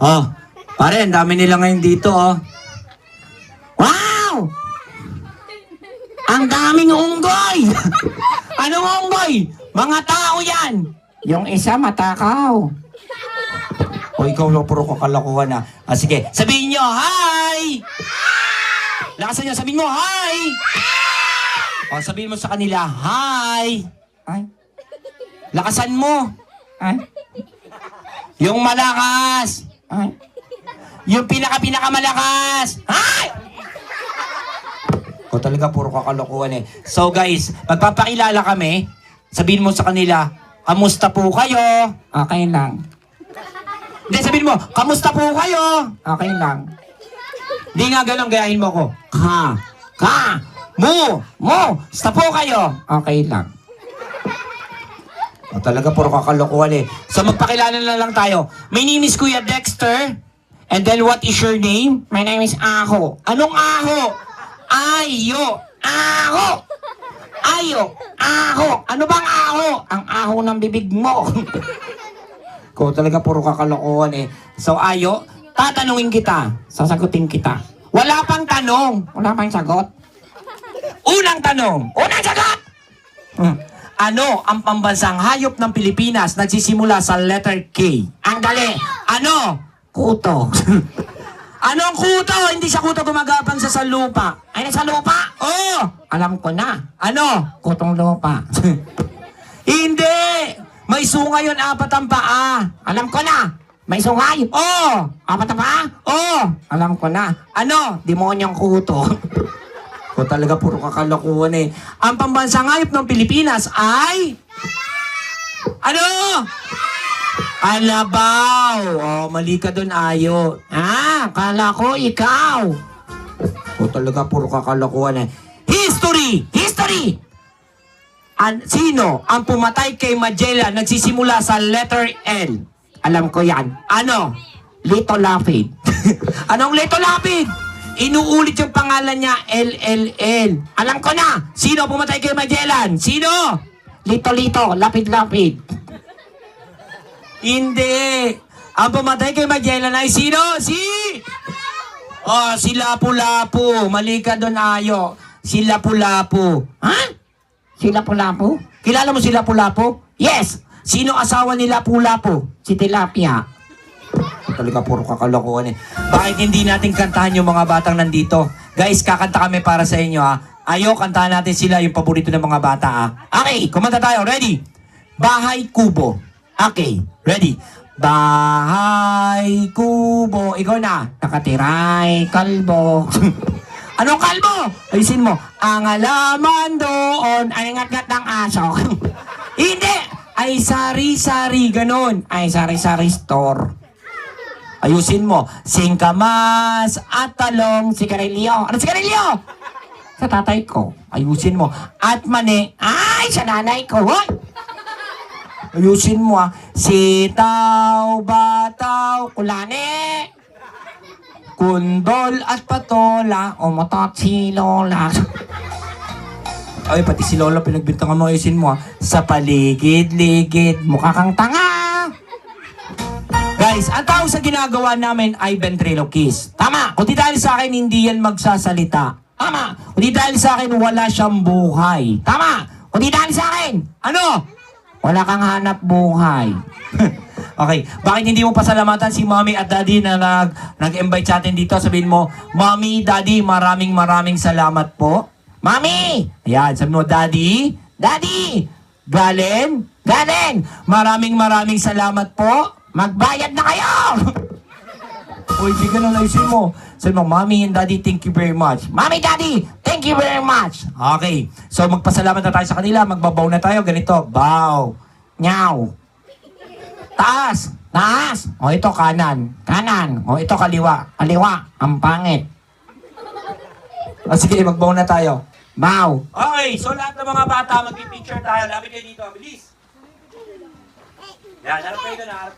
Oh, pare, ang dami nila ngayon dito, oh. Wow! Ang daming unggoy! Anong unggoy? Mga tao yan! Yung isa matakaw. O ikaw lang, puro kakalakuhan na. Ah, sige, sabihin nyo, hi! Lakasan nyo, sabihin mo, hi! O, sabihin mo sa kanila, hi! Ay? Lakasan mo! Ay? Yung malakas! Ay? Yung pinaka-malakas! Hi! O talaga, puro kakalokohan eh. So guys, magpapakilala kami. Sabihin mo sa kanila, kamusta po kayo? Okay lang. Hindi, sabihin mo, kamusta po kayo? Okay lang. Hindi nga ganun, gayahin mo ko. Sta po kayo? Okay lang. O talaga, puro kakalokohan eh. So magpakilala na lang tayo. My name is Kuya Dexter. And then what is your name? My name is Aho. Anong Aho? Ayo. Aho. Ayo. Aho. Ano bang aho? Ang aho ng bibig mo. Ko talaga puro kakalokohan eh. So ayo, tatanungin kita. Sasagutin kita. Wala pang tanong. Wala pang sagot. Unang tanong. Unang sagot! Ano ang pambansang hayop ng Pilipinas nagsisimula sa letter K? Ang dali. Ano? Kuto. Anong kuto? Hindi siya kuto, gumagapang sa lupa. Ay, nasa lupa? Oo. Alam ko na. Ano? Kutong lupa. Hindi. May sungay yun, 4 ang paa. Alam ko na. May sungay? Oo. 4 ang paa? Oo. Alam ko na. Ano? Demonyong kuto. O talaga, puro kakalokohan eh. Ang pambansang hayop ng Pilipinas ay... Ano? Alabaw. Oh, mali ka doon, Ayo. Kala ko ikaw. O talaga, puro kakalokohan eh. History! History! Sino ang pumatay kay Magellan nagsisimula sa letter L? Alam ko yan. Ano? Lito Lapid. Anong Lito Lapid? Inuulit yung pangalan niya, LLL. Alam ko na. Sino pumatay kay Magellan? Sino? Lito, Lapid. Hindi. Ang pumatay kay Magellan ay sino? Si Lapu-Lapu. Mali ka doon, Ayo. Si Lapu-Lapu. Ha? Si Lapu-Lapu? Kilala mo si Lapu-Lapu? Yes. Sino asawa ni Lapu-Lapu? Si Tilapia. Talaga, puro kakalokohan eh. Bakit hindi natin kantahan yung mga batang nandito? Guys, kakanta kami para sa inyo ha. Ayo, kantahan natin sila yung paborito ng mga bata ha. Okay, kumanta tayo. Ready? Bahay Kubo. Okay, ready? Bahay kubo. Ikaw na. Nakatiray kalbo. Anong kalbo? Ayusin mo. Ang alaman doon ay ngat-ngat ng aso. Hindi. Ay sari-sari. Ganon. Ay sari-sari store. Ayusin mo. Singkamas at talong. Sigarilyo. Ano sigarilyo? Sa tatay ko. Ayusin mo. At mani. Ay, sa nanay ko. Hoy! Ayusin mo ah. Sitaw, bataw, kulane, kundol at patola, umotot si Lola. Ay, pati si Lola pinagbintangan mo. Ayusin mo ah. Sa paligid-ligid, mukha kang tanga. Guys, ang tao sa ginagawa namin ay ventriloquist. Tama. Kung di dahil sa akin, hindi yan magsasalita. Tama. Kung di dahil sa akin, wala siyang buhay. Tama. Kung di dahil sa akin, ano? Wala kang hanap buhay. Okay. Bakit hindi mo pasalamatan si Mommy at Daddy na nag-invite sa atin dito? Sabihin mo, Mommy, Daddy, maraming salamat po. Mommy! Ayan, sabihin mo, Daddy, Galen, maraming salamat po. Magbayad na kayo! Uy, di ka na ayusin mo. Sabi mo, Mommy and Daddy, thank you very much. Mommy, Daddy, thank you very much. Okay. So, magpasalamat na tayo sa kanila. Magbabaw na tayo. Ganito. Bow. Nyaw. Taas. O, ito kanan. O, ito kaliwa. Ang pangit. O, sige, magbaw na tayo. Bow. Okay. So, lahat ng mga bata, mag-picture tayo. Lapit kayo dito. Bilis. Yan. Harap kayo na.